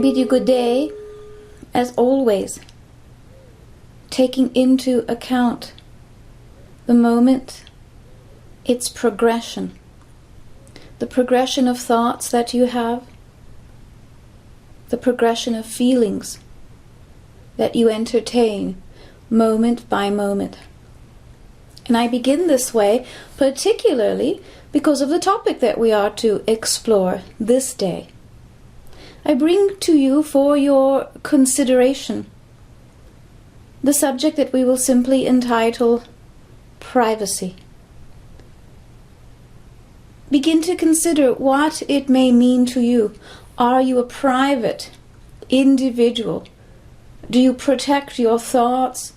bid you good day, as always, taking into account the moment, its progression, the progression of thoughts that you have, the progression of feelings that you entertain moment by moment. And I begin this way particularly because of the topic that we are to explore this day. I bring to you for your consideration the subject that we will simply entitle privacy. Begin to consider what it may mean to you. Are you a private individual? Do you protect your thoughts,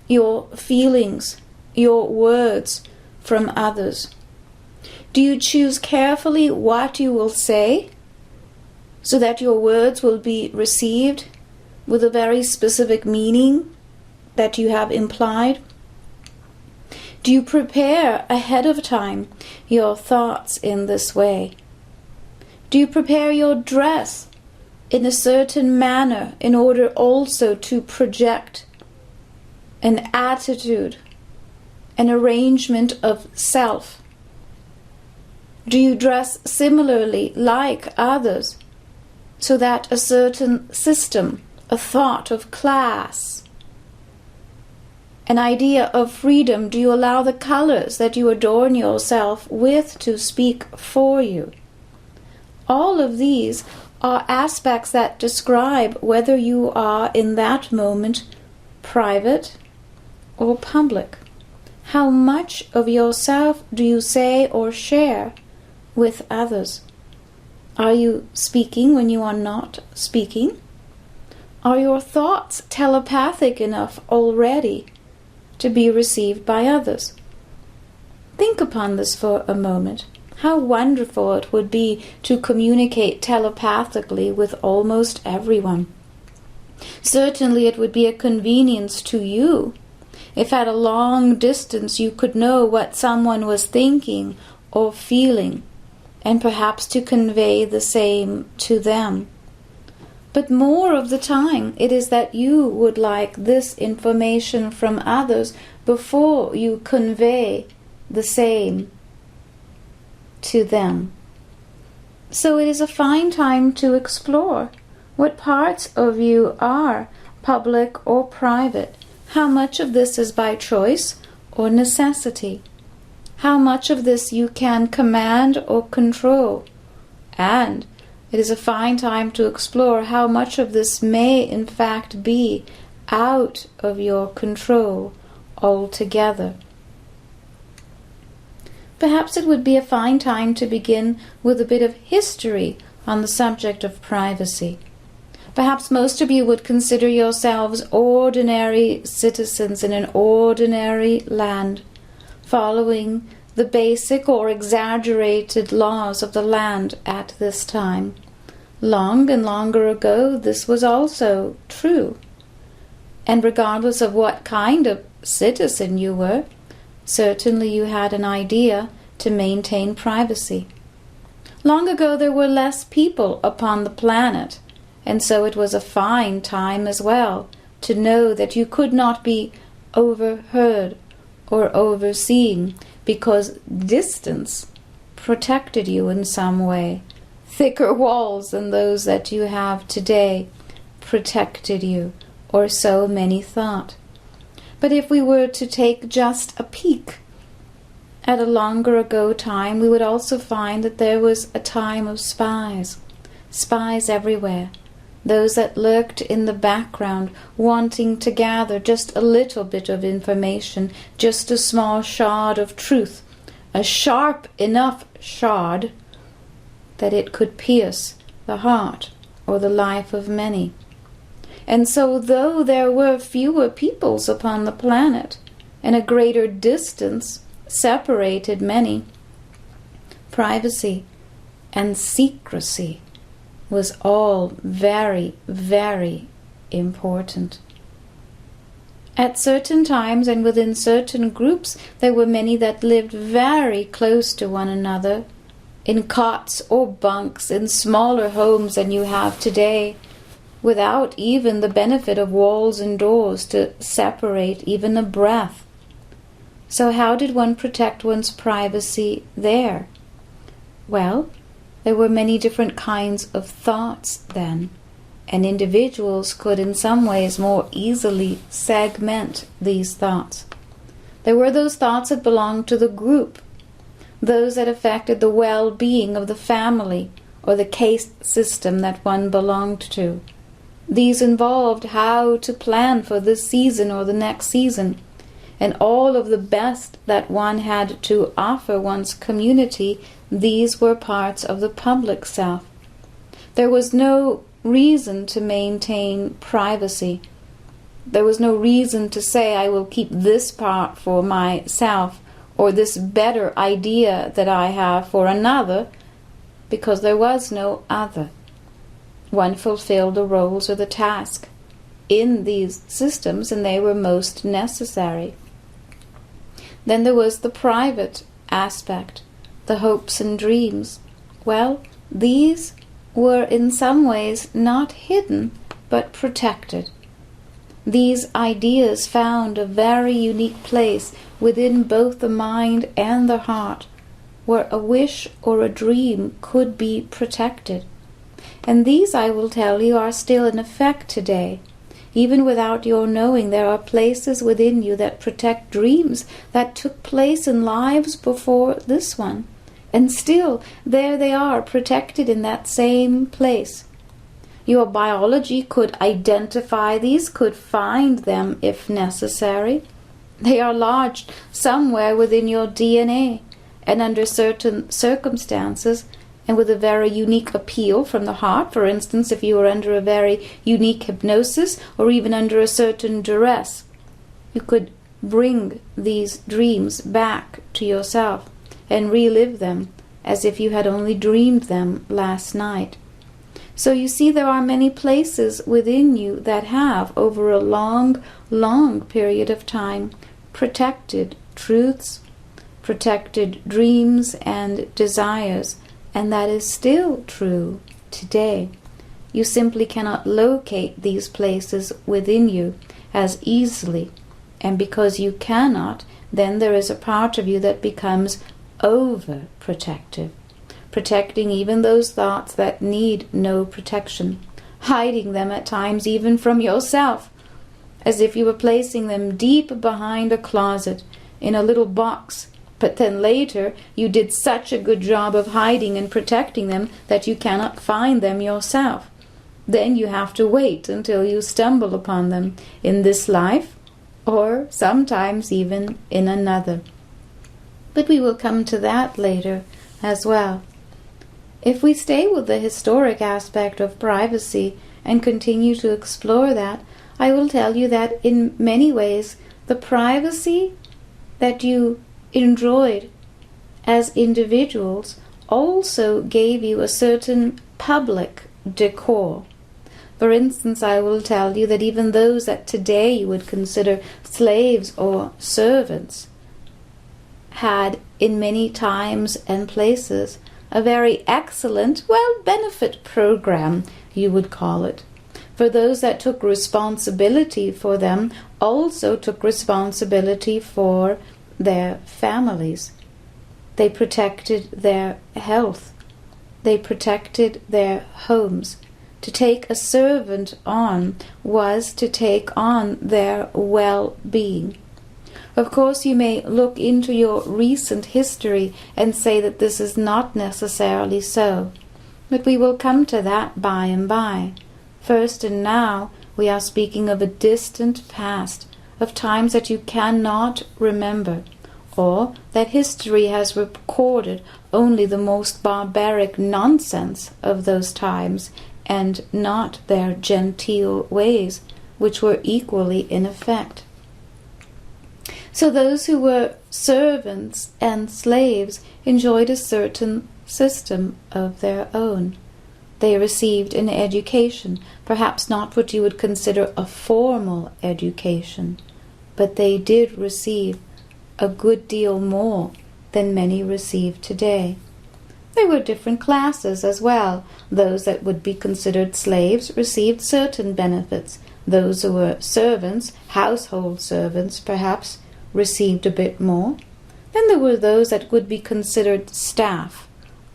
your feelings, your words from others? Do you choose carefully what you will say so that your words will be received with a very specific meaning that you have implied? Do you prepare ahead of time your thoughts in this way? Do you prepare your dress in a certain manner in order also to project an attitude, an arrangement of self? Do you dress similarly like others so that a certain system, a thought of class, an idea of freedom, do you allow the colors that you adorn yourself with to speak for you? All of these are aspects that describe whether you are in that moment private or public. How much of yourself do you say or share with others? Are you speaking when you are not speaking? Are your thoughts telepathic enough already to be received by others? Think upon this for a moment. How wonderful it would be to communicate telepathically with almost everyone. Certainly it would be a convenience to you if at a long distance you could know what someone was thinking or feeling, and perhaps to convey the same to them. But more of the time it is that you would like this information from others before you convey the same to them. So it is a fine time to explore what parts of you are public or private. How much of this is by choice or necessity? How much of this you can command or control? And it is a fine time to explore how much of this may in fact be out of your control altogether. Perhaps it would be a fine time to begin with a bit of history on the subject of privacy. Perhaps most of you would consider yourselves ordinary citizens in an ordinary land, following the basic or exaggerated laws of the land at this time. Long and longer ago, this was also true. And regardless of what kind of citizen you were, certainly you had an idea to maintain privacy. Long ago there were less people upon the planet, and so it was a fine time as well to know that you could not be overheard or overseen because distance protected you in some way. Thicker walls than those that you have today protected you, or so many thought. But if we were to take just a peek at a longer ago time, we would also find that there was a time of spies. Spies everywhere. Those that lurked in the background, wanting to gather just a little bit of information, just a small shard of truth, a sharp enough shard that it could pierce the heart or the life of many. And so though there were fewer peoples upon the planet, and a greater distance separated many, privacy and secrecy was all very, very important. At certain times and within certain groups, there were many that lived very close to one another, in cots or bunks, in smaller homes than you have today, without even the benefit of walls and doors to separate even a breath. So how did one protect one's privacy there? Well, there were many different kinds of thoughts then, and individuals could in some ways more easily segment these thoughts. There were those thoughts that belonged to the group, those that affected the well-being of the family or the caste system that one belonged to. These involved how to plan for this season or the next season, and all of the best that one had to offer one's community. These were parts of the public self. There was no reason to maintain privacy. There was no reason to say, I will keep this part for myself, or this better idea that I have for another, because there was no other. One fulfilled the roles or the task in these systems, and they were most necessary. Then there was the private aspect, the hopes and dreams. Well, these were in some ways not hidden, but protected. These ideas found a very unique place within both the mind and the heart, where a wish or a dream could be protected. And these, I will tell you, are still in effect today. Even without your knowing, there are places within you that protect dreams that took place in lives before this one. And still, there they are, protected in that same place. Your biology could identify these, could find them if necessary. They are lodged somewhere within your DNA, and under certain circumstances, and with a very unique appeal from the heart. For instance, if you are under a very unique hypnosis, or even under a certain duress, you could bring these dreams back to yourself and relive them as if you had only dreamed them last night. So you see, there are many places within you that have, over a long, long period of time, protected truths, protected dreams and desires, and that is still true today. You simply cannot locate these places within you as easily, and because you cannot, then there is a part of you that becomes overprotective, protecting even those thoughts that need no protection, hiding them at times even from yourself, as if you were placing them deep behind a closet in a little box. But then later you did such a good job of hiding and protecting them that you cannot find them yourself. Then you have to wait until you stumble upon them in this life, or sometimes even in another. But we will come to that later as well. If we stay with the historic aspect of privacy and continue to explore that, I will tell you that in many ways the privacy that you enjoyed as individuals also gave you a certain public decor. For instance, I will tell you that even those that today you would consider slaves or servants had in many times and places a very excellent, benefit program, you would call it. For those that took responsibility for them also took responsibility for their families. They protected their health. They protected their homes. To take a servant on was to take on their well-being. Of course, you may look into your recent history and say that this is not necessarily so, but we will come to that by and by. First and now, we are speaking of a distant past, of times that you cannot remember, or that history has recorded only the most barbaric nonsense of those times, and not their genteel ways, which were equally in effect. So those who were servants and slaves enjoyed a certain system of their own. They received an education, perhaps not what you would consider a formal education, but they did receive a good deal more than many receive today. There were different classes as well. Those that would be considered slaves received certain benefits. Those who were servants, household servants perhaps, received a bit more. Then there were those that would be considered staff,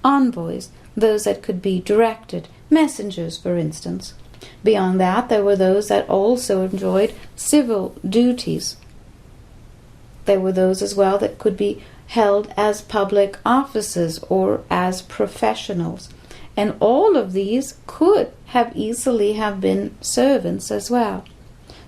envoys, those that could be directed, messengers for instance. Beyond that, there were those that also enjoyed civil duties. There were those as well that could be held as public offices or as professionals. And all of these could have easily have been servants as well.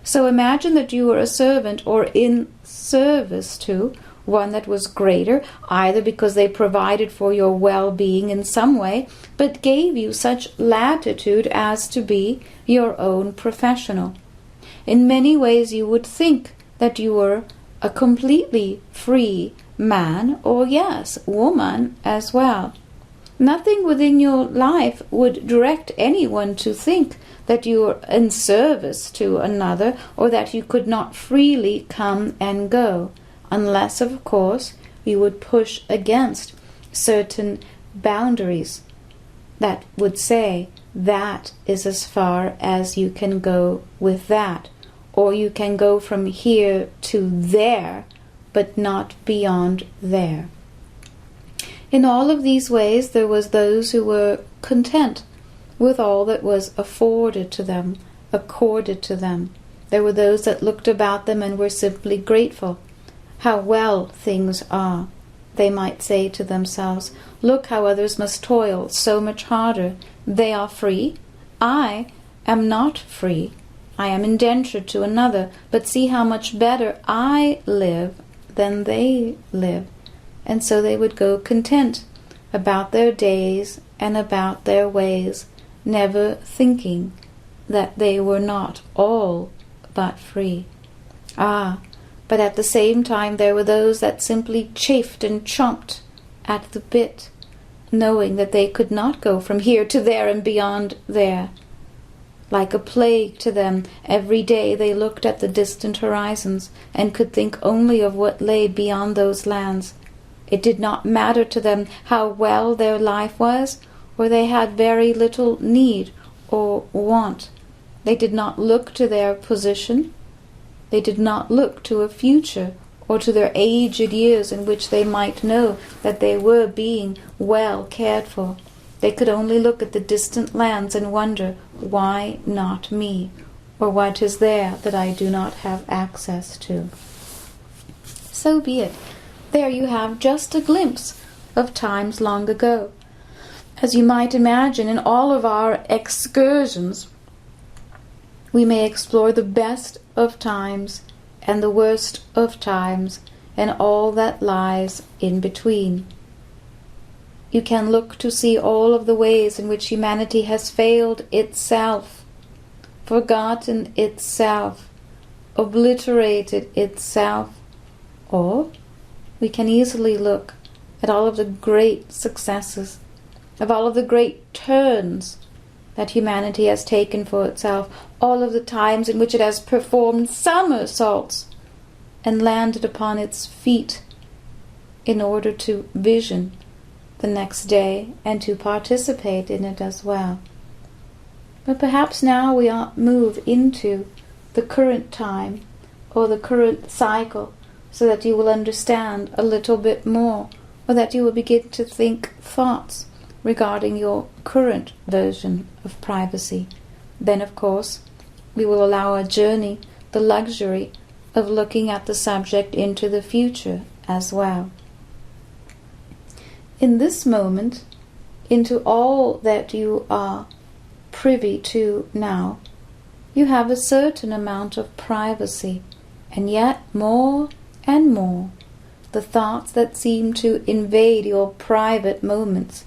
So imagine that you were a servant or in service to one that was greater, either because they provided for your well-being in some way, but gave you such latitude as to be your own professional. In many ways you would think that you were a completely free man, or yes, woman as well. Nothing within your life would direct anyone to think that you were in service to another, or that you could not freely come and go, unless, of course, you would push against certain boundaries that would say that is as far as you can go with that, or you can go from here to there, but not beyond there. In all of these ways, there was those who were content with all that was afforded to them, accorded to them. There were those that looked about them and were simply grateful. How well things are, they might say to themselves. Look how others must toil so much harder. They are free. I am not free. I am indentured to another, but see how much better I live than they live. And so they would go content about their days and about their ways, never thinking that they were not all but free. But at the same time there were those that simply chafed and chomped at the bit, knowing that they could not go from here to there and beyond there. Like a plague to them, every day they looked at the distant horizons and could think only of what lay beyond those lands. It did not matter to them how well their life was, or they had very little need or want. They did not look to their position. They did not look to a future or to their aged years in which they might know that they were being well cared for. They could only look at the distant lands and wonder, why not me? Or what is there that I do not have access to? So be it. There you have just a glimpse of times long ago. As you might imagine, in all of our excursions, we may explore the best of times and the worst of times and all that lies in between. You can look to see all of the ways in which humanity has failed itself, forgotten itself, obliterated itself, or we can easily look at all of the great successes, of all of the great turns that humanity has taken for itself, all of the times in which it has performed somersaults and landed upon its feet in order to vision the next day and to participate in it as well. But perhaps now we move into the current time or the current cycle, so that you will understand a little bit more, or that you will begin to think thoughts regarding your current version of privacy. Then, of course, we will allow our journey the luxury of looking at the subject into the future as well. In this moment, into all that you are privy to now, you have a certain amount of privacy, and yet more and more, the thoughts that seem to invade your private moments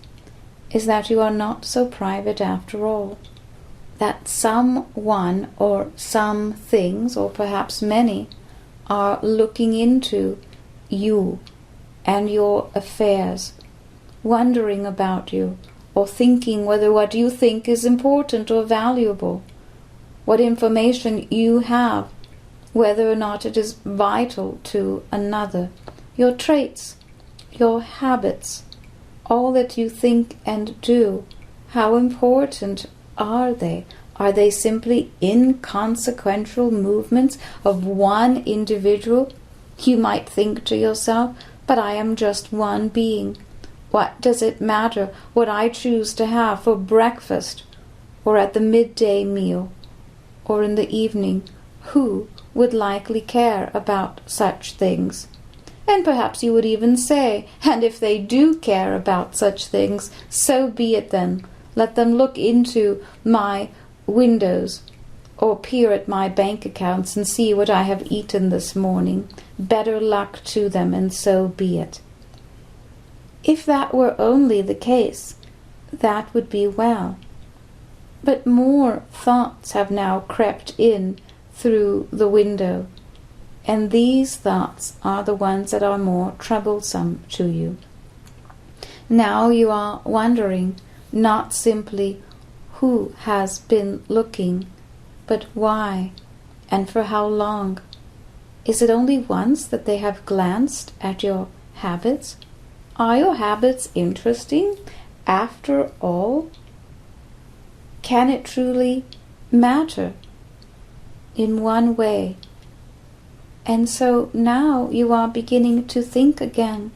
is that you are not so private after all, that someone or some things, or perhaps many, are looking into you and your affairs, wondering about you, or thinking whether what you think is important or valuable, what information you have, whether or not it is vital to another, your traits, your habits, all that you think and do, how important are they? Are they simply inconsequential movements of one individual? You might think to yourself, but I am just one being. What does it matter what I choose to have for breakfast, or at the midday meal, or in the evening? Who would likely care about such things? And perhaps you would even say, and if they do care about such things, so be it then. Let them look into my windows or peer at my bank accounts and see what I have eaten this morning. Better luck to them, and so be it. If that were only the case, that would be well. But more thoughts have now crept in through the window, and these thoughts are the ones that are more troublesome to you. Now you are wondering not simply who has been looking, but why, and for how long. Is it only once that they have glanced at your habits? Are your habits interesting after all? Can it truly matter in one way? And so now you are beginning to think again.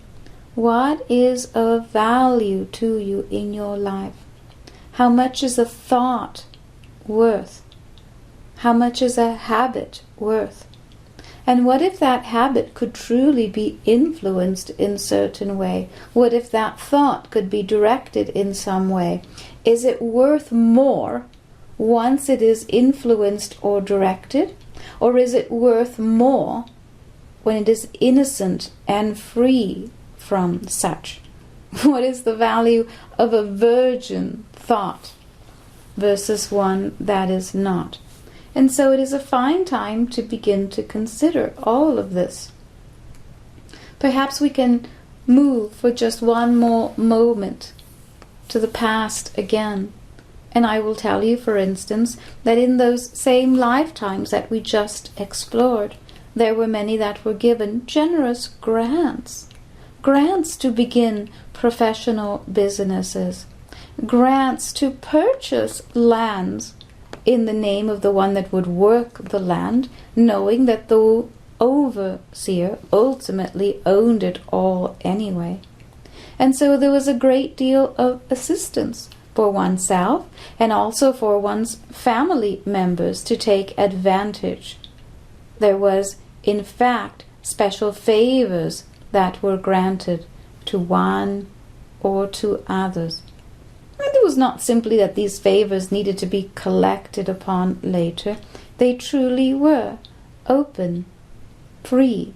What is of value to you in your life? How much is a thought worth? How much is a habit worth? And what if that habit could truly be influenced in a certain way? What if that thought could be directed in some way? Is it worth more once it is influenced or directed? Or is it worth more when it is innocent and free from such? What is the value of a virgin thought versus one that is not? And so it is a fine time to begin to consider all of this. Perhaps we can move for just one more moment to the past again. And I will tell you, for instance, that in those same lifetimes that we just explored, there were many that were given generous grants. Grants to begin professional businesses. Grants to purchase lands in the name of the one that would work the land, knowing that the overseer ultimately owned it all anyway. And so there was a great deal of assistance for oneself and also for one's family members to take advantage. There was, in fact, special favors that were granted to one or to others. And it was not simply that these favors needed to be collected upon later. They truly were open, free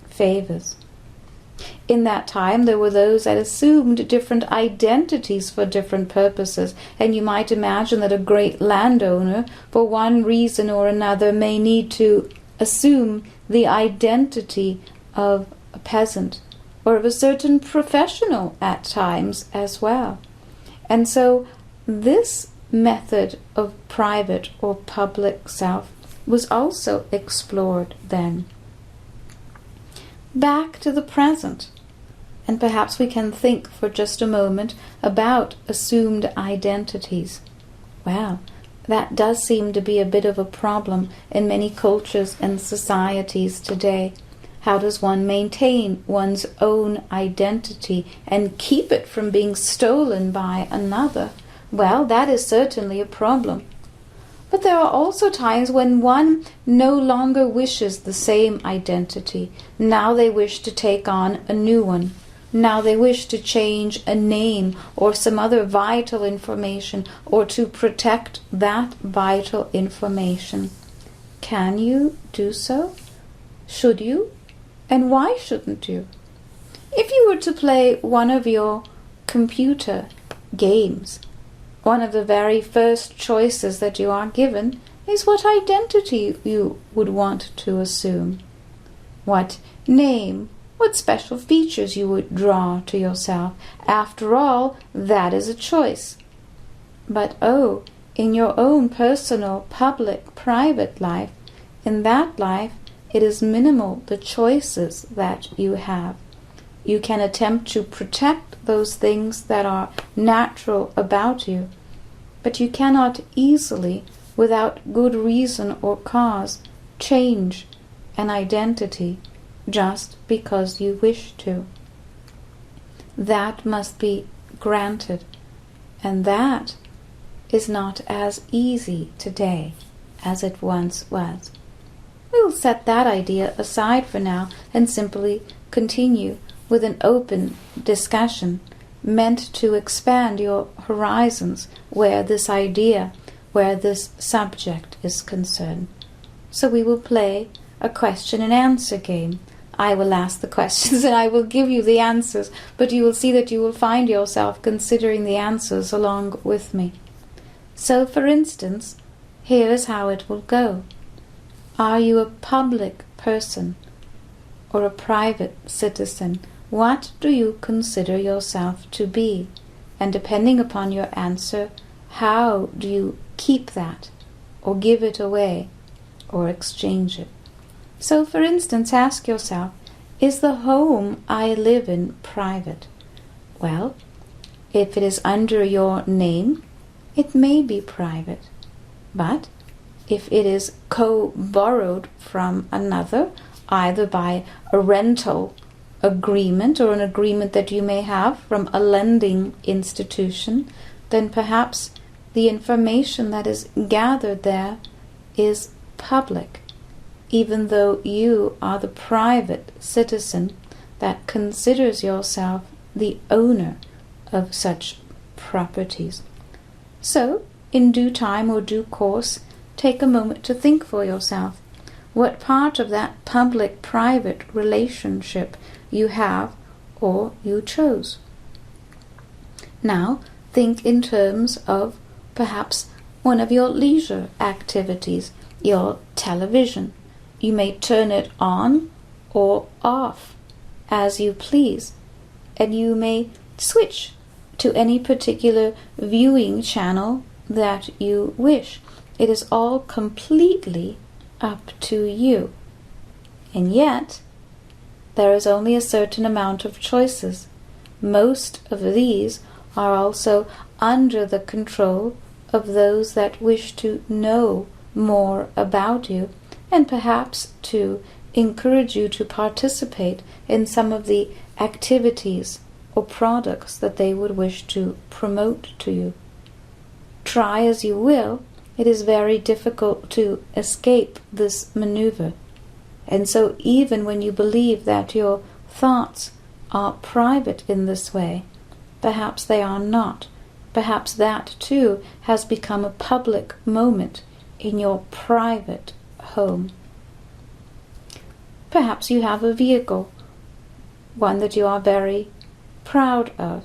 favors. In that time, there were those that assumed different identities for different purposes, and you might imagine that a great landowner, for one reason or another, may need to assume the identity of a peasant, or of a certain professional at times as well. And so this method of private or public self was also explored then. Back to the present, and perhaps we can think for just a moment about assumed identities. Well, that does seem to be a bit of a problem in many cultures and societies today. How does one maintain one's own identity and keep it from being stolen by another? Well, that is certainly a problem. But there are also times when one no longer wishes the same identity. Now they wish to take on a new one. Now they wish to change a name or some other vital information, or to protect that vital information. Can you do so? Should you? And why shouldn't you? If you were to play one of your computer games, one of the very first choices that you are given is what identity you would want to assume. What name, what special features you would draw to yourself. After all, that is a choice. But in your own personal, public, private life, in that life, it is minimal, the choices that you have. You can attempt to protect those things that are natural about you, but you cannot easily, without good reason or cause, change an identity just because you wish to. That must be granted, and that is not as easy today as it once was. We'll set that idea aside for now and simply continue with an open discussion meant to expand your horizons where this idea, where this subject is concerned. So we will play a question and answer game. I will ask the questions and I will give you the answers, but you will see that you will find yourself considering the answers along with me. So, for instance, here is how it will go. Are you a public person or a private citizen? What do you consider yourself to be? And depending upon your answer, how do you keep that, or give it away, or exchange it? So, for instance, ask yourself, is the home I live in private? Well, if it is under your name, it may be private. But if it is co-borrowed from another, either by a rental agreement or an agreement that you may have from a lending institution, then perhaps the information that is gathered there is public, even though you are the private citizen that considers yourself the owner of such properties. So, in due time or due course, take a moment to think for yourself what part of that public-private relationship you have or you chose. Now, think in terms of perhaps one of your leisure activities, your television. You may turn it on or off as you please, and you may switch to any particular viewing channel that you wish. It is all completely up to you. And yet, there is only a certain amount of choices. Most of these are also under the control of those that wish to know more about you, and perhaps to encourage you to participate in some of the activities or products that they would wish to promote to you. Try as you will, it is very difficult to escape this maneuver. And so even when you believe that your thoughts are private in this way, perhaps they are not. Perhaps that too has become a public moment in your private home. Perhaps you have a vehicle, one that you are very proud of.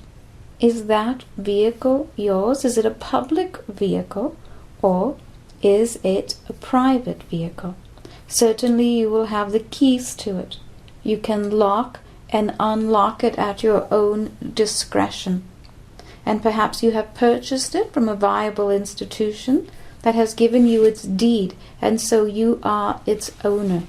Is that vehicle yours? Is it a public vehicle, or is it a private vehicle? Certainly you will have the keys to it. You can lock and unlock it at your own discretion. And perhaps you have purchased it from a viable institution that has given you its deed, and so you are its owner.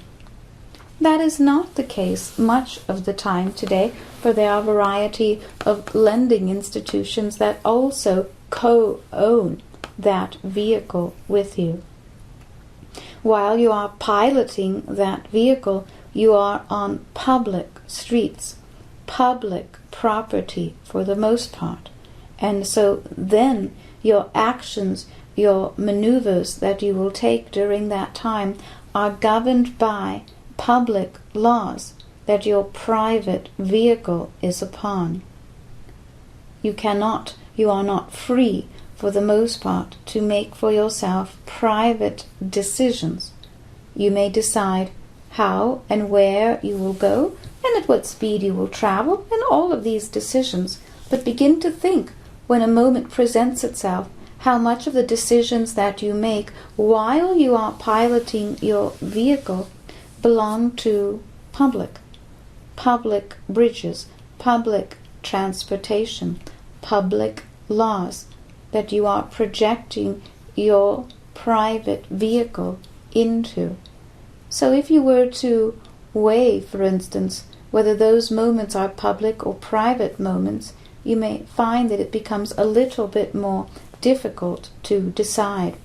That is not the case much of the time today, for there are a variety of lending institutions that also co-own that vehicle with you. While you are piloting that vehicle, you are on public streets, public property for the most part. And so then your actions, your maneuvers that you will take during that time are governed by public laws that your private vehicle is upon. You are not free for the most part to make for yourself private decisions. You may decide how and where you will go and at what speed you will travel, and all of these decisions, but begin to think when a moment presents itself how much of the decisions that you make while you are piloting your vehicle belong to public bridges, public transportation, public laws that you are projecting your private vehicle into. So if you were to weigh, for instance, whether those moments are public or private moments, you may find that it becomes a little bit more difficult to decide.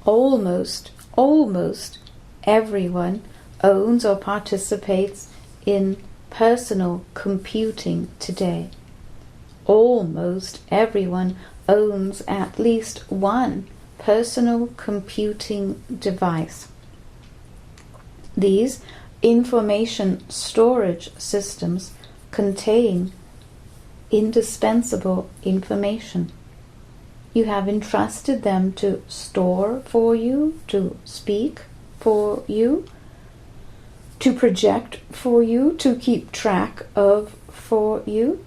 Almost everyone owns or participates in personal computing today. Almost everyone owns at least one personal computing device. These information storage systems contain indispensable information. You have entrusted them to store for you, to speak for you, to project for you, to keep track of for you.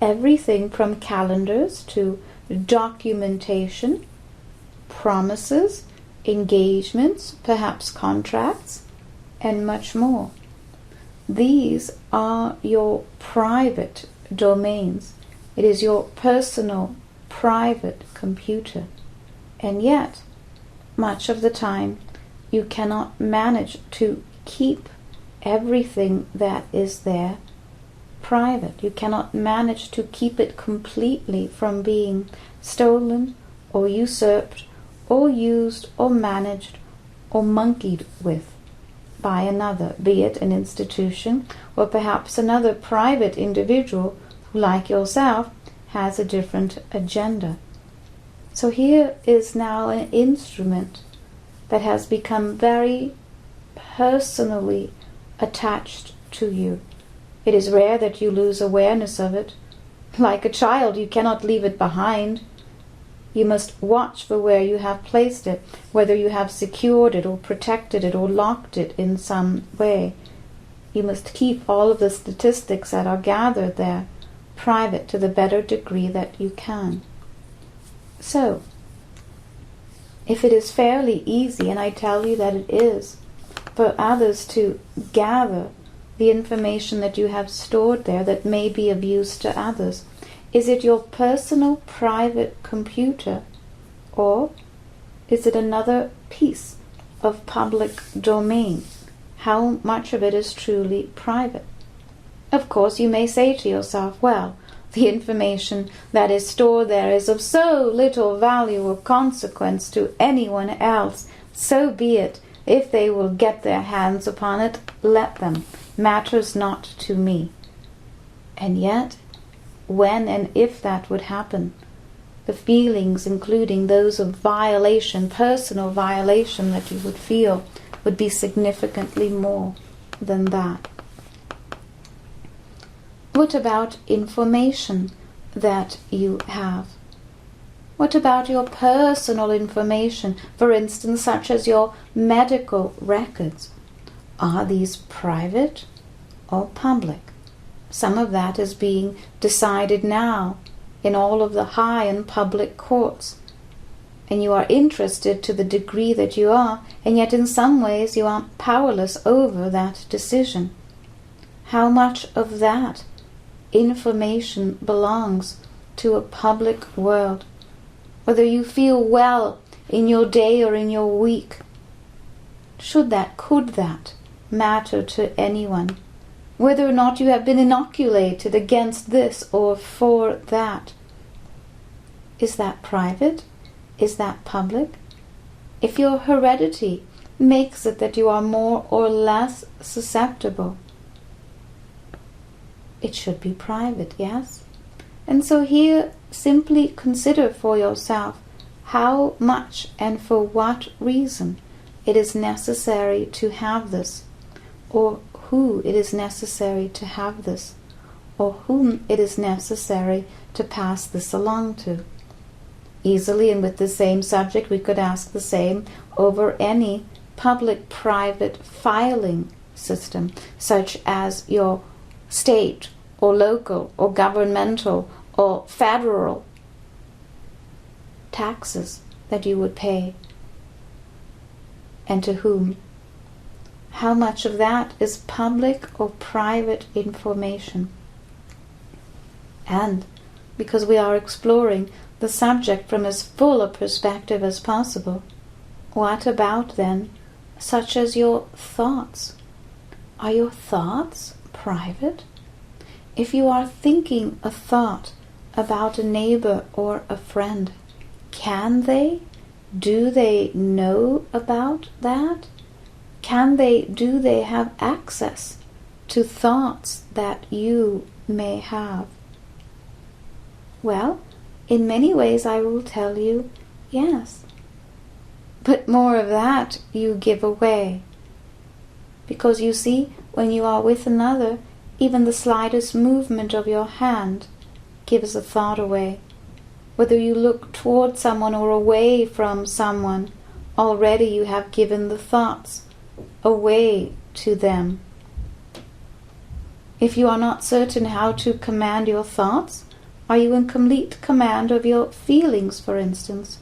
Everything from calendars to documentation, promises, engagements, perhaps contracts, and much more. These are your private domains. It is your personal, private computer. And yet, much of the time, you cannot manage to keep everything that is there private. You cannot manage to keep it completely from being stolen or usurped or used or managed or monkeyed with by another, be it an institution or perhaps another private individual who, like yourself, has a different agenda. So here is now an instrument that has become very personally attached to you. It is rare that you lose awareness of it. Like a child, you cannot leave it behind. You must watch for where you have placed it, whether you have secured it or protected it or locked it in some way. You must keep all of the statistics that are gathered there private to the better degree that you can. So, if it is fairly easy, and I tell you that it is, for others to gather the information that you have stored there that may be of use to others, is it your personal private computer, or is it another piece of public domain? How much of it is truly private? Of course, you may say to yourself, well, the information that is stored there is of so little value or consequence to anyone else. So be it. If they will get their hands upon it, let them. Matters not to me. And yet, when and if that would happen, the feelings, including those of violation, personal violation that you would feel, would be significantly more than that. What about information that you have? What about your personal information, for instance, such as your medical records? Are these private or public? Some of that is being decided now in all of the high and public courts. And you are interested to the degree that you are, and yet in some ways you are powerless over that decision. How much of that information belongs to a public world? Whether you feel well in your day or in your week, could that matter to anyone? Whether or not you have been inoculated against this or for that, is that private? Is that public? If your heredity makes it that you are more or less susceptible, it should be private, yes? And so here, simply consider for yourself how much and for what reason it is necessary to have this, or who it is necessary to have this, or whom it is necessary to pass this along to. Easily, and with the same subject, we could ask the same over any public-private filing system, such as your state or local or governmental or federal taxes that you would pay, and to whom. How much of that is public or private information? And because we are exploring the subject from as full a perspective as possible, what about then such as your thoughts? Are your thoughts private? If you are thinking a thought about a neighbor or a friend, do they know about that? Do they have access to thoughts that you may have? Well, in many ways I will tell you, yes. But more of that you give away. Because you see, when you are with another, even the slightest movement of your hand gives a thought away. Whether you look toward someone or away from someone, already you have given the thoughts away to them. If you are not certain how to command your thoughts, are you in complete command of your feelings, for instance?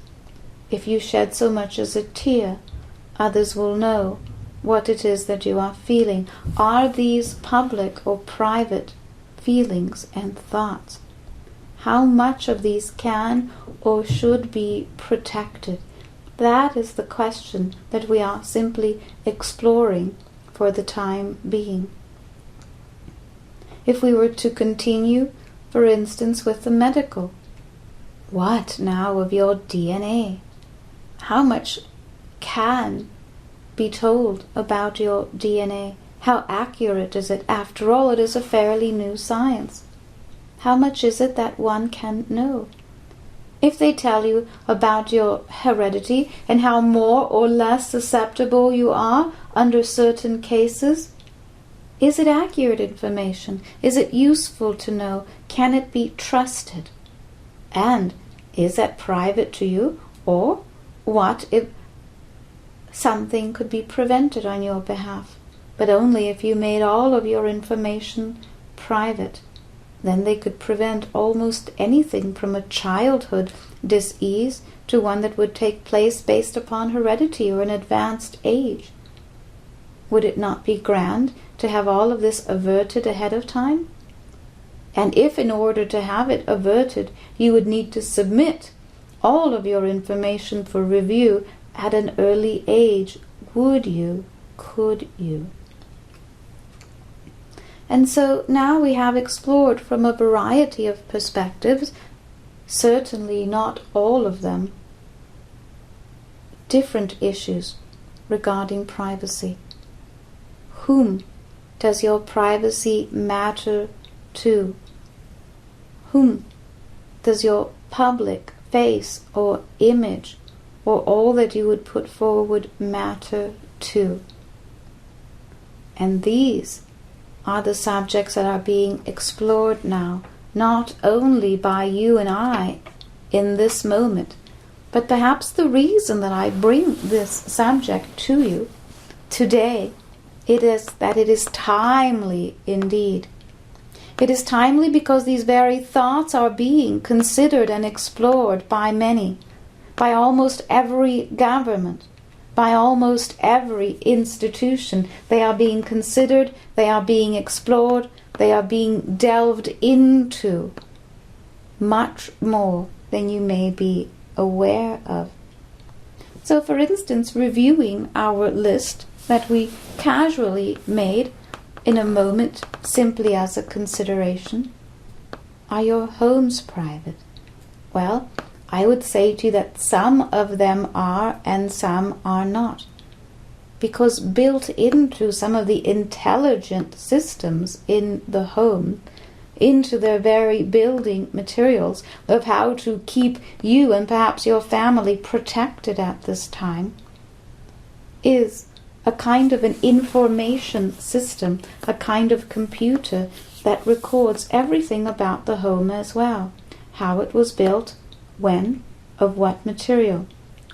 If you shed so much as a tear, others will know what it is that you are feeling. Are these public or private feelings and thoughts? How much of these can or should be protected? That is the question that we are simply exploring for the time being. If we were to continue, for instance, with the medical, what now of your DNA? How much can be told about your DNA? How accurate is it? After all, it is a fairly new science. How much is it that one can know? If they tell you about your heredity and how more or less susceptible you are under certain cases, is it accurate information? Is it useful to know? Can it be trusted? And is that private to you? Or what if something could be prevented on your behalf, but only if you made all of your information private? Then they could prevent almost anything from a childhood dis-ease to one that would take place based upon heredity or an advanced age. Would it not be grand to have all of this averted ahead of time? And if in order to have it averted you would need to submit all of your information for review at an early age, would you? Could you? And so now we have explored from a variety of perspectives, certainly not all of them, different issues regarding privacy. Whom does your privacy matter to? Whom does your public face or image or all that you would put forward matter to? And these are the subjects that are being explored now, not only by you and I in this moment, but perhaps the reason that I bring this subject to you today, it is that it is timely indeed. It is timely because these very thoughts are being considered and explored by many, by almost every government, by almost every institution. They are being considered, they are being explored, they are being delved into much more than you may be aware of. So, for instance, reviewing our list that we casually made in a moment simply as a consideration, are your homes private? Well, I would say to you that some of them are and some are not. Because built into some of the intelligent systems in the home, into their very building materials of how to keep you and perhaps your family protected at this time, is a kind of an information system, a kind of computer that records everything about the home as well. How it was built, when, of what material,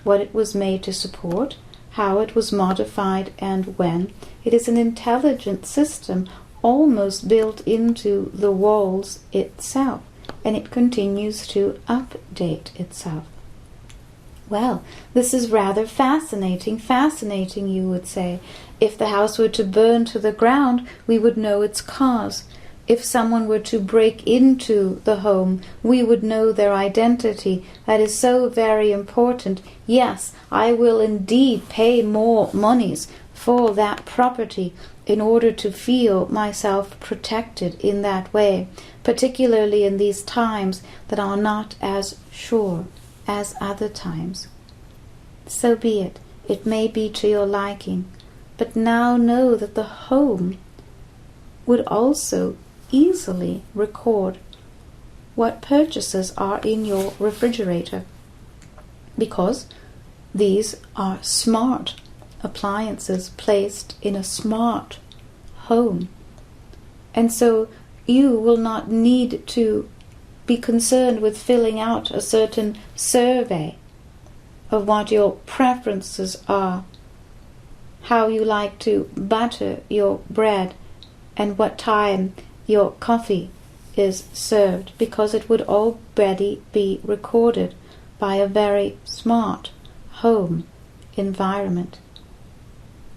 what it was made to support, how it was modified and when. It is an intelligent system almost built into the walls itself, and it continues to update itself. Well, this is rather fascinating, you would say. If the house were to burn to the ground, we would know its cause. If someone were to break into the home, we would know their identity. That is so very important. Yes, I will indeed pay more monies for that property in order to feel myself protected in that way, particularly in these times that are not as sure as other times. So be it. It may be to your liking, but now know that the home would also easily record what purchases are in your refrigerator, because these are smart appliances placed in a smart home. And so you will not need to be concerned with filling out a certain survey of what your preferences are, how you like to butter your bread, and what time your coffee is served, because it would already be recorded by a very smart home environment.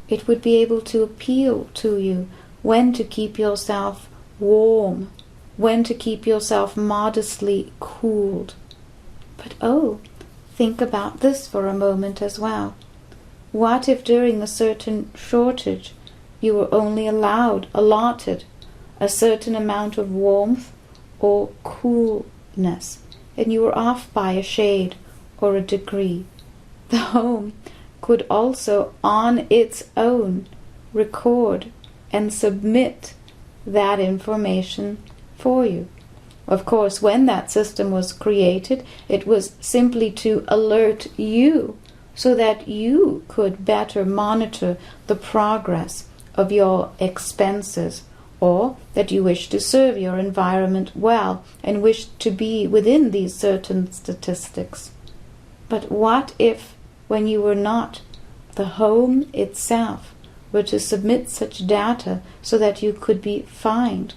It would be able to appeal to you when to keep yourself warm, when to keep yourself modestly cooled. But think about this for a moment as well. What if during a certain shortage you were only allotted a certain amount of warmth or coolness, and you were off by a shade or a degree? The home could also on its own record and submit that information for you. Of course, when that system was created, it was simply to alert you so that you could better monitor the progress of your expenses, or that you wish to serve your environment well and wish to be within these certain statistics. But what if, when you were not, the home itself were to submit such data so that you could be fined,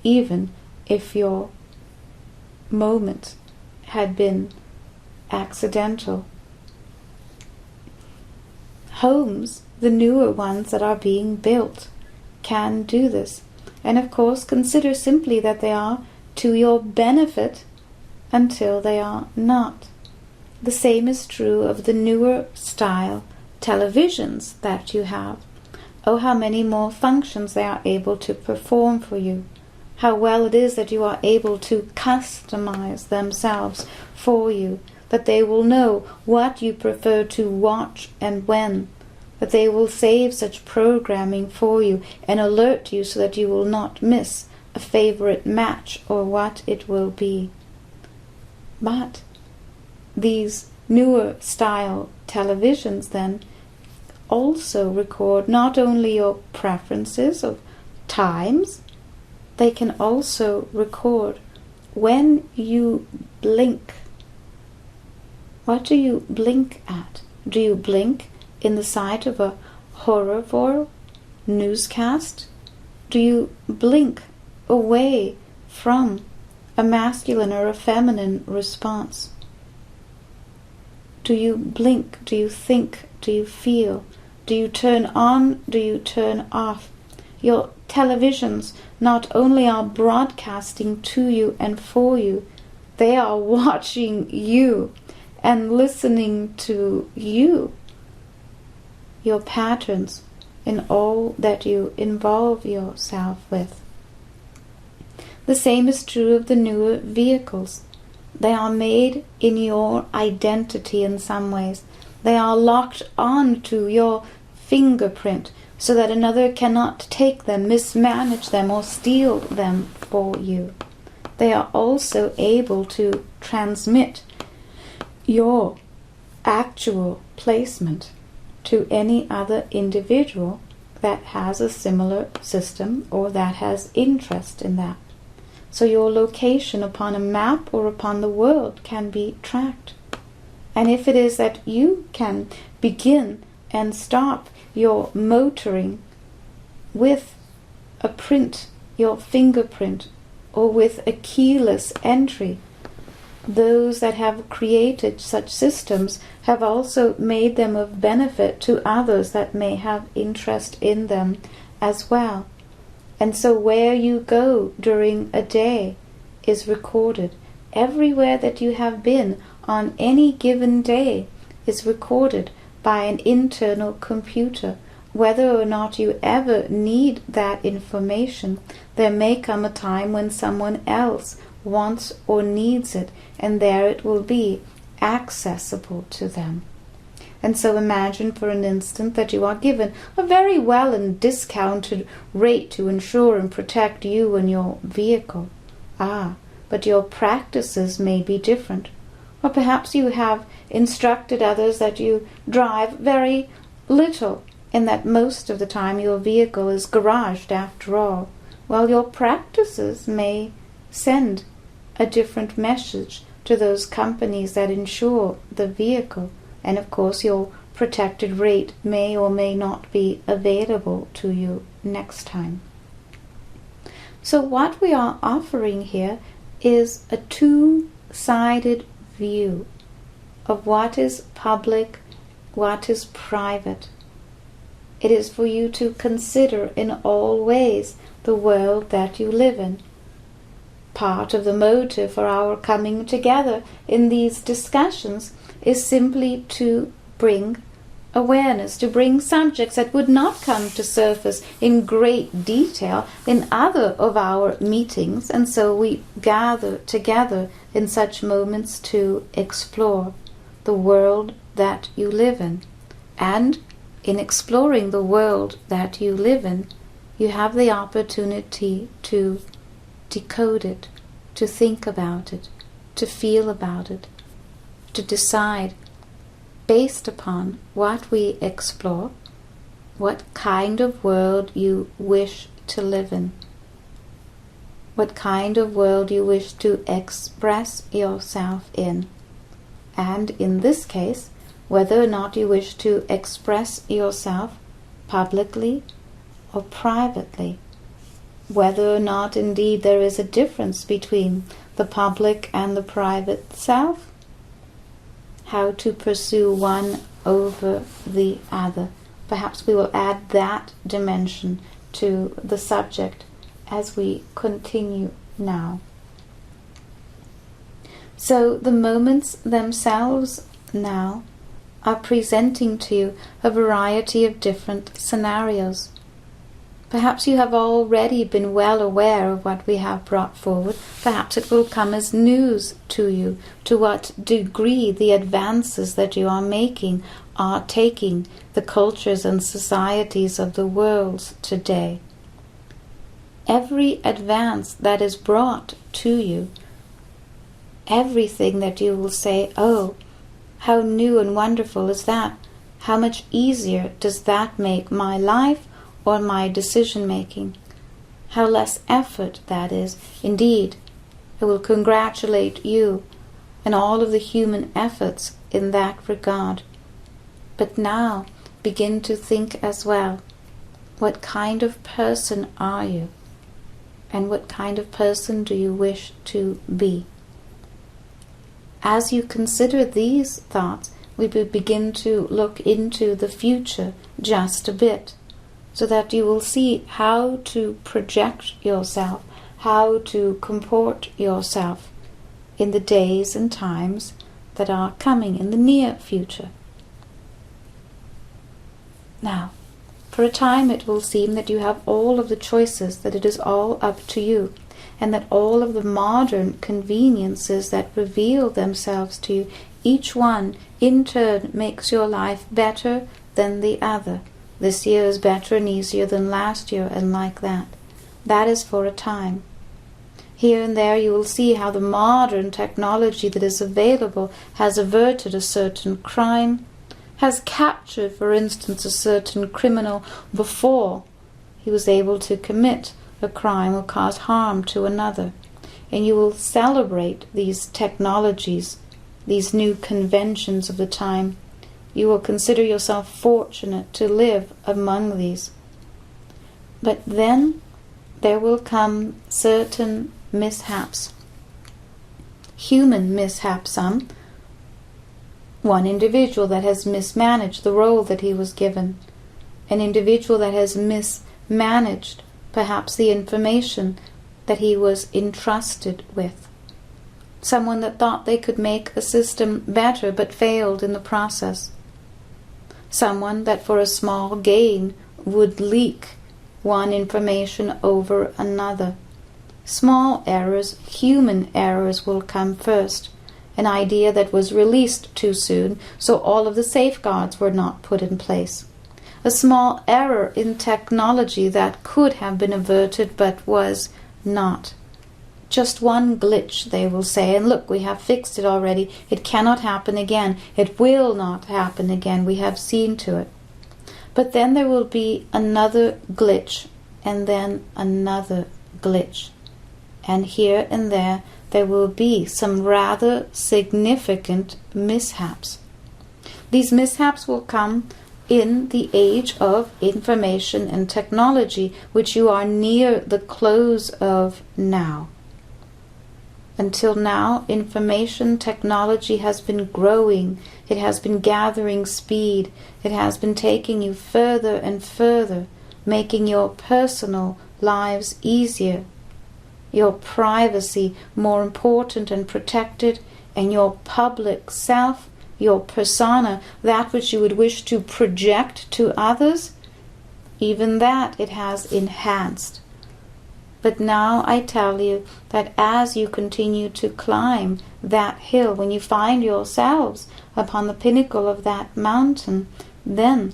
even if your moment had been accidental? Homes, the newer ones that are being built, can do this. And of course, consider simply that they are to your benefit until they are not. The same is true of the newer style televisions that you have. Oh, how many more functions they are able to perform for you. How well it is that you are able to customize themselves for you, that they will know what you prefer to watch and when, that they will save such programming for you and alert you so that you will not miss a favorite match or what it will be. But these newer style televisions then also record not only your preferences of times, they can also record when you blink. What do you blink at? Do you blink in the sight of a horrible newscast? Do you blink away from a masculine or a feminine response? Do you blink? Do you think? Do you feel? Do you turn on? Do you turn off? Your televisions not only are broadcasting to you and for you, they are watching you and listening to you, your patterns in all that you involve yourself with. The same is true of the newer vehicles. They are made in your identity in some ways. They are locked on to your fingerprint so that another cannot take them, mismanage them, or steal them for you. They are also able to transmit your actual placement to any other individual that has a similar system or that has interest in that. So your location upon a map or upon the world can be tracked. And if it is that you can begin and stop your motoring with a print, your fingerprint, or with a keyless entry, those that have created such systems have also made them of benefit to others that may have interest in them as well. And so where you go during a day is recorded. Everywhere that you have been on any given day is recorded by an internal computer whether or not you ever need that information, there may come a time when someone else wants or needs it, and there it will be accessible to them. And so imagine for an instant that you are given a very well and discounted rate to insure and protect you and your vehicle. But your practices may be different. Or perhaps you have instructed others that you drive very little, and that most of the time your vehicle is garaged after all. Well, your practices may send a different message to those companies that insure the vehicle. And of course your protected rate may or may not be available to you next time. So what we are offering here is a two-sided view of what is public, what is private. It is for you to consider in all ways the world that you live in. Part of the motive for our coming together in these discussions is simply to bring awareness, to bring subjects that would not come to surface in great detail in other of our meetings, and so we gather together in such moments to explore the world that you live in. And in exploring the world that you live in, you have the opportunity to decode it, to think about it, to feel about it, to decide, based upon what we explore, what kind of world you wish to live in, what kind of world you wish to express yourself in, and in this case, whether or not you wish to express yourself publicly or privately, whether or not indeed there is a difference between the public and the private self, how to pursue one over the other. Perhaps we will add that dimension to the subject as we continue now. So the moments themselves now are presenting to you a variety of different scenarios. Perhaps you have already been well aware of what we have brought forward. Perhaps it will come as news to you to what degree the advances that you are making are taking the cultures and societies of the world today. Every advance that is brought to you, everything that you will say, oh, how new and wonderful is that? How much easier does that make my life or my decision-making? How less effort that is. Indeed, I will congratulate you and all of the human efforts in that regard. But now begin to think as well, what kind of person are you? And what kind of person do you wish to be? As you consider these thoughts, we will begin to look into the future just a bit, so that you will see how to project yourself, how to comport yourself in the days and times that are coming in the near future. Now, for a time it will seem that you have all of the choices, that it is all up to you, and that all of the modern conveniences that reveal themselves to you, each one in turn makes your life better than the other. This year is better and easier than last year, and like that. That is for a time. Here and there you will see how the modern technology that is available has averted a certain crime, has captured, for instance, a certain criminal before he was able to commit a crime or cause harm to another. And you will celebrate these technologies, these new conventions of the time. You will consider yourself fortunate to live among these. But then there will come certain mishaps. Human mishaps, some. One individual that has mismanaged the role that he was given. An individual that has mismanaged perhaps the information that he was entrusted with. Someone that thought they could make a system better but failed in the process. Someone that for a small gain would leak one information over another. Small errors, human errors, will come first. An idea that was released too soon, so all of the safeguards were not put in place. A small error in technology that could have been averted but was not. Just one glitch, they will say, and look, we have fixed it already. It cannot happen again. It will not happen again. We have seen to it. But then there will be another glitch, and then another glitch. And here and there will be some rather significant mishaps. These mishaps will come in the age of information and technology, which you are near the close of now. Until now, information technology has been growing. It has been gathering speed. It has been taking you further and further, making your personal lives easier, your privacy more important and protected, and your public self, your persona, that which you would wish to project to others, even that it has enhanced. But now I tell you that as you continue to climb that hill, when you find yourselves upon the pinnacle of that mountain, then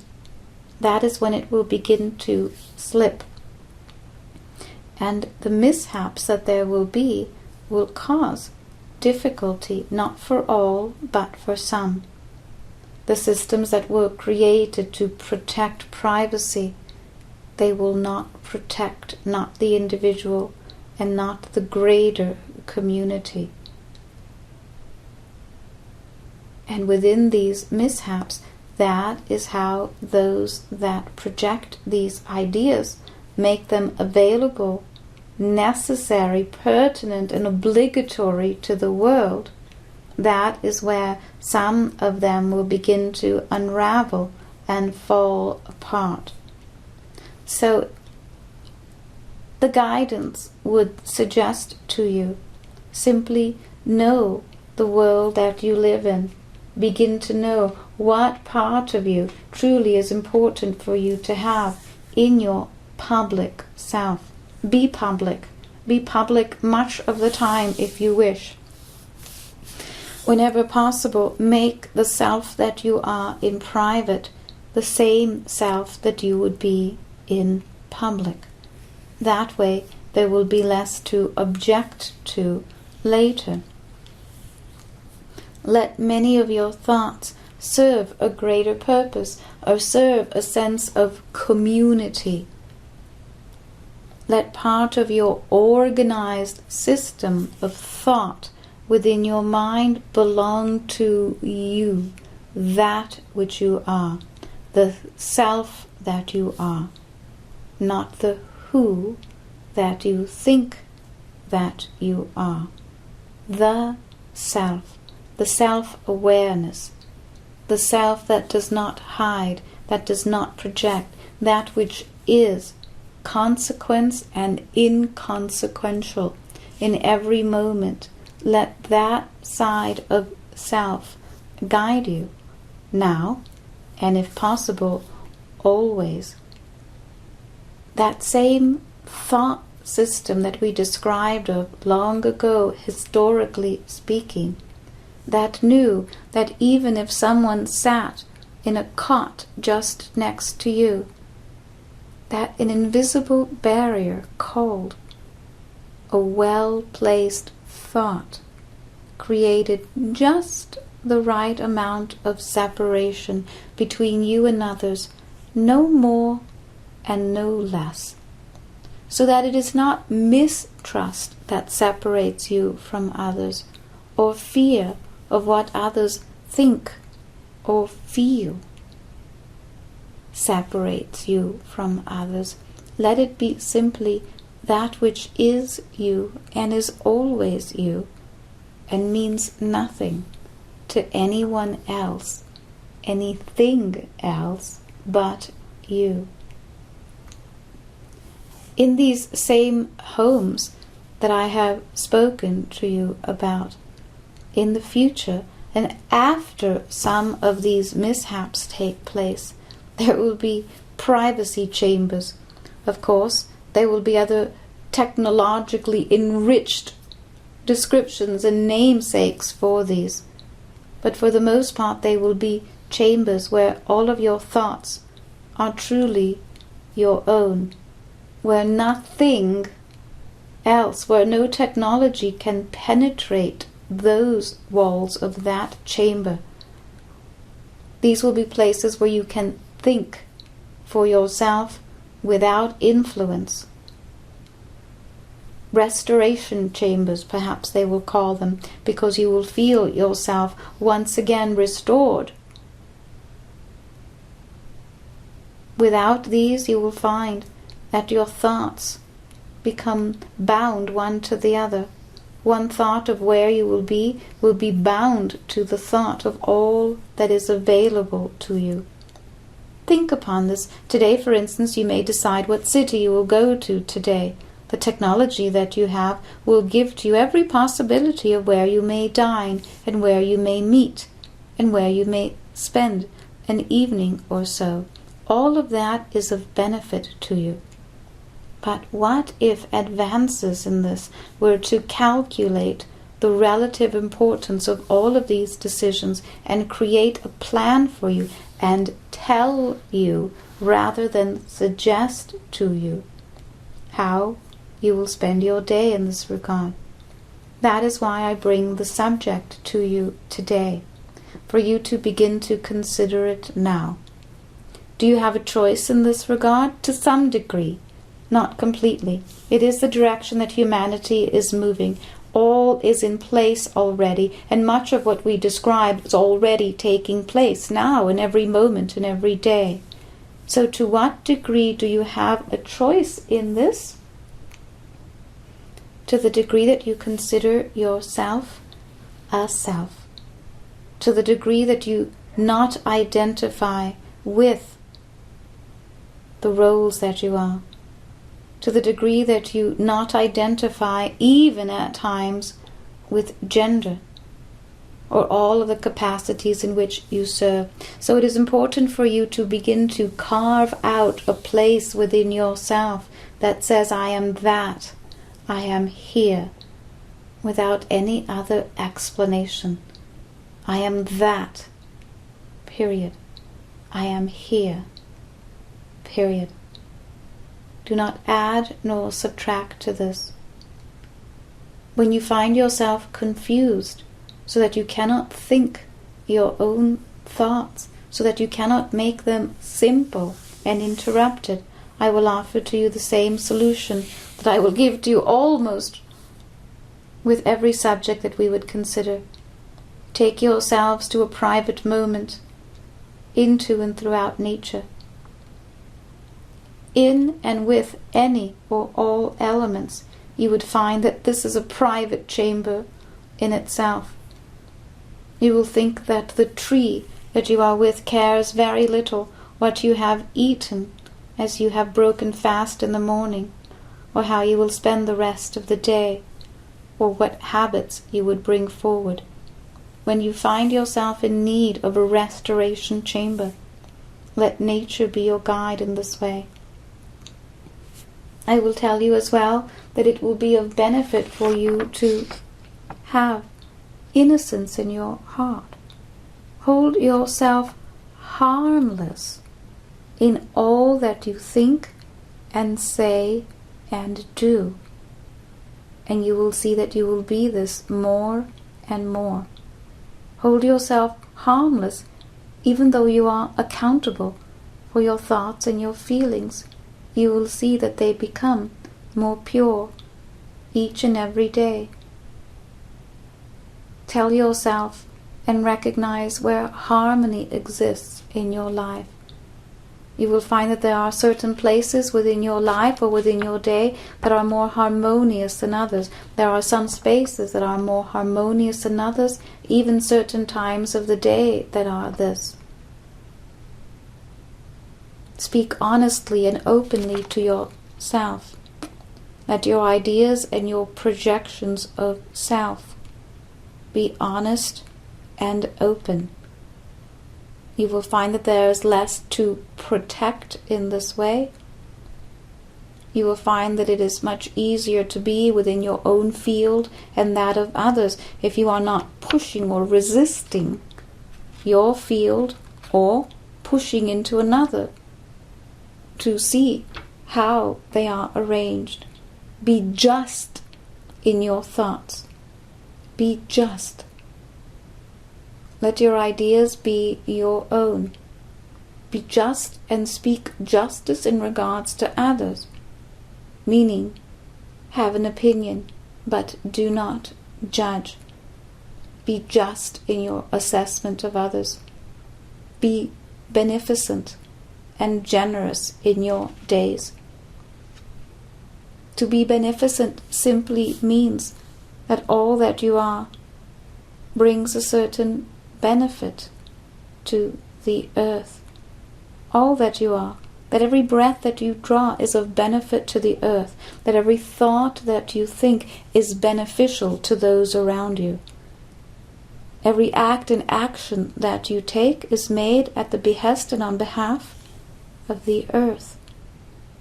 that is when it will begin to slip. And the mishaps that there will be will cause difficulty, not for all, but for some. The systems that were created to protect privacy, they will not protect, not the individual and not the greater community. And within these mishaps, that is how those that project these ideas make them available, necessary, pertinent, and obligatory to the world. That is where some of them will begin to unravel and fall apart. So the guidance would suggest to you, simply know the world that you live in. Begin to know what part of you truly is important for you to have in your public self. Be public. Be public much of the time if you wish. Whenever possible, make the self that you are in private the same self that you would be in public. That way there will be less to object to later. Let many of your thoughts serve a greater purpose or serve a sense of community. Let part of your organized system of thought within your mind belong to you, that which you are, the self that you are, not the who that you think that you are. The self, the self-awareness, the self that does not hide, that does not project, that which is consequence and inconsequential in every moment. Let that side of self guide you now, and if possible, always. That same thought system that we described of long ago, historically speaking, that knew that even if someone sat in a cot just next to you, that an invisible barrier called a well-placed thought created just the right amount of separation between you and others, no more and no less, so that it is not mistrust that separates you from others, or fear of what others think or feel separates you from others. Let it be simply that which is you and is always you, and means nothing to anyone else, anything else but you. In these same homes that I have spoken to you about, in the future, And after some of these mishaps take place, there will be privacy chambers. Of course, there will be other technologically enriched descriptions and namesakes for these. But for the most part, they will be chambers where all of your thoughts are truly your own, where nothing else, where no technology can penetrate those walls of that chamber. These will be places where you can think for yourself without influence. Restoration chambers, perhaps they will call them, because you will feel yourself once again restored. Without these, you will find that your thoughts become bound one to the other. One thought of where you will be bound to the thought of all that is available to you. Think upon this. Today, for instance, you may decide what city you will go to today. The technology that you have will give to you every possibility of where you may dine, and where you may meet, and where you may spend an evening or so. All of that is of benefit to you. But what if advances in this were to calculate the relative importance of all of these decisions and create a plan for you and tell you rather than suggest to you how you will spend your day in this regard? That is why I bring the subject to you today, for you to begin to consider it now. Do you have a choice in this regard? To some degree. Not completely. It is the direction that humanity is moving. All is in place already, and much of what we describe is already taking place now, in every moment and every day. So to what degree do you have a choice in this? To the degree that you consider yourself a self. To the degree that you not identify with the roles that you are. To the degree that you not identify, even at times, with gender or all of the capacities in which you serve. So it is important for you to begin to carve out a place within yourself that says, I am that, I am here, without any other explanation. I am that, period. I am here, period. Do not add nor subtract to this. When you find yourself confused, so that you cannot think your own thoughts, so that you cannot make them simple and interrupted, I will offer to you the same solution that I will give to you almost with every subject that we would consider. Take yourselves to a private moment, into and throughout nature. In and with any or all elements, you would find that this is a private chamber in itself. You will think that the tree that you are with cares very little what you have eaten as you have broken fast in the morning, or how you will spend the rest of the day, or what habits you would bring forward. When you find yourself in need of a restoration chamber, let nature be your guide in this way. I will tell you as well that it will be of benefit for you to have innocence in your heart. Hold yourself harmless in all that you think and say and do. And you will see that you will be this more and more. Hold yourself harmless even though you are accountable for your thoughts and your feelings. You will see that they become more pure each and every day. Tell yourself and recognize where harmony exists in your life. You will find that there are certain places within your life or within your day that are more harmonious than others. There are some spaces that are more harmonious than others, even certain times of the day that are this. Speak honestly and openly to yourself. Let your ideas and your projections of self be honest and open. You will find that there is less to protect in this way. You will find that it is much easier to be within your own field and that of others if you are not pushing or resisting your field or pushing into another to see how they are arranged. Be just in your thoughts. Be just. Let your ideas be your own. Be just and speak justice in regards to others, meaning have an opinion, but do not judge. Be just in your assessment of others. Be beneficent and generous in your days. To be beneficent simply means that all that you are brings a certain benefit to the earth. All that you are, that every breath that you draw is of benefit to the earth, that every thought that you think is beneficial to those around you. Every act and action that you take is made at the behest and on behalf of the earth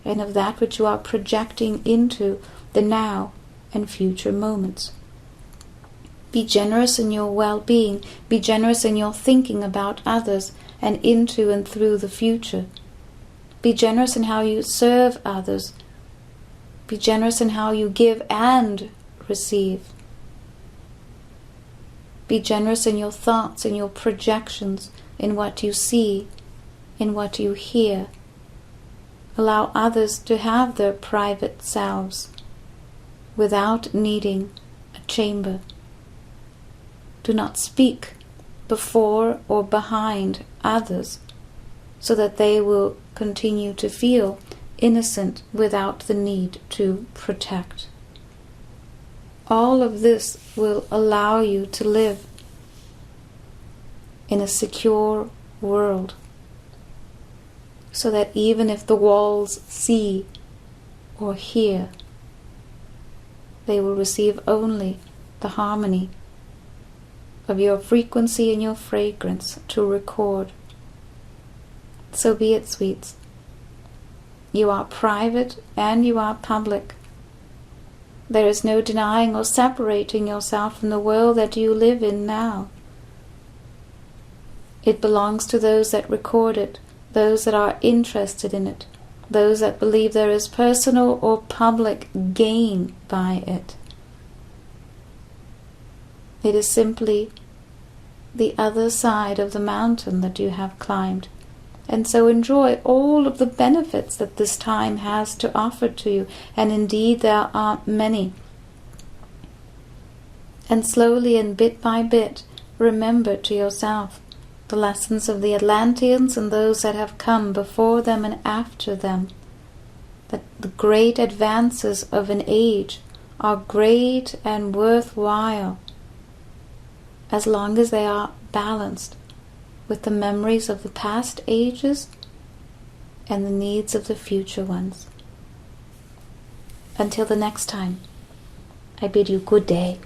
and of that which you are projecting into the now and future moments. Be generous in your well-being. Be generous in your thinking about others and into and through the future. Be generous in how you serve others. Be generous in how you give and receive. Be generous in your thoughts, in your projections, in what you see, in what you hear. Allow others to have their private selves without needing a chamber. Do not speak before or behind others so that they will continue to feel innocent without the need to protect. All of this will allow you to live in a secure world so that even if the walls see or hear, they will receive only the harmony of your frequency and your fragrance to record. So be it, sweets. You are private and you are public. There is no denying or separating yourself from the world that you live in now. It belongs to those that record it, those that are interested in it, those that believe there is personal or public gain by it. It is simply the other side of the mountain that you have climbed. And so enjoy all of the benefits that this time has to offer to you. And indeed there are many. And slowly and bit by bit, remember to yourself the lessons of the Atlanteans and those that have come before them and after them. That the great advances of an age are great and worthwhile as long as they are balanced with the memories of the past ages and the needs of the future ones. Until the next time, I bid you good day.